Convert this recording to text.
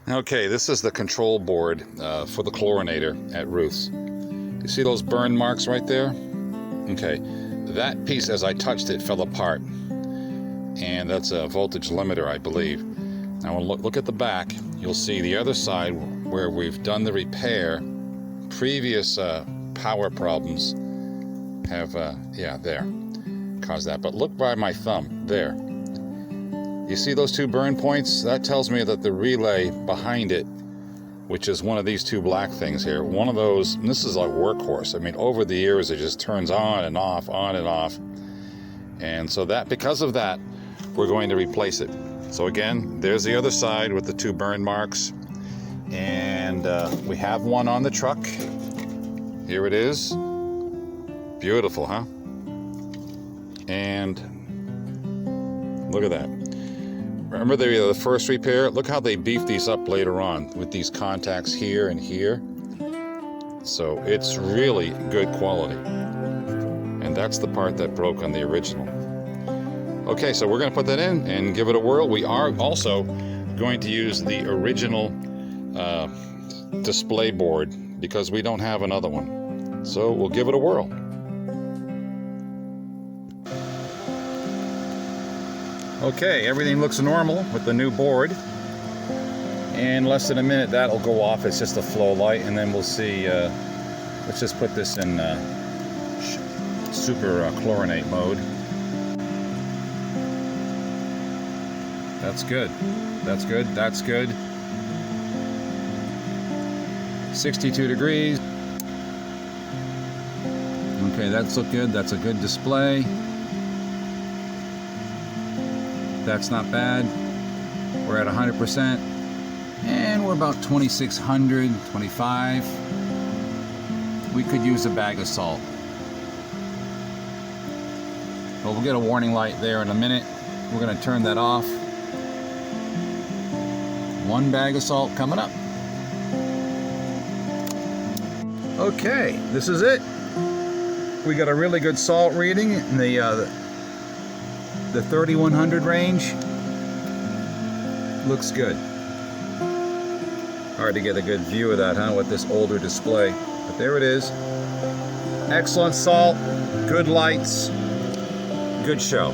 Okay, this is the control board for the chlorinator at Ruth's. You see those burn marks right there? Okay, that piece as I touched it fell apart, and that's a voltage limiter, I believe. Now look at the back. You'll see the other side where we've done the repair. Previous power problems have, there, caused that. But look by my thumb, there. You see those two burn points? That tells me that the relay behind it, which is one of these two black things here, one of those, and this is like workhorse. I mean, over the years, it just turns on and off, on and off. And so that, because of that, we're going to replace it. So again, there's the other side with the two burn marks. And we have one on the truck. Here it is. Beautiful, huh? And look at that. Remember the first repair? Look how they beefed these up later on with these contacts here and here. So it's really good quality. And that's the part that broke on the original. Okay, so we're going to put that in and give it a whirl. We are also going to use the original display board because we don't have another one. So we'll give it a whirl. Okay, everything looks normal with the new board. In less than a minute, that'll go off. It's just a flow light, and then we'll see. Let's just put this in super chlorinate mode. That's good. That's good. That's good. 62 degrees. Okay, that's look good. That's a good display. That's not bad. We're at 100%, and we're about 2,600, 25. We could use a bag of salt. But we'll get a warning light there in a minute. We're going to turn that off. One bag of salt coming up. Okay, this is it. We got a really good salt reading in the 3100 range. Looks good. Hard to get a good view of that, huh, with this older display. But there it is. Excellent salt, good lights, good show.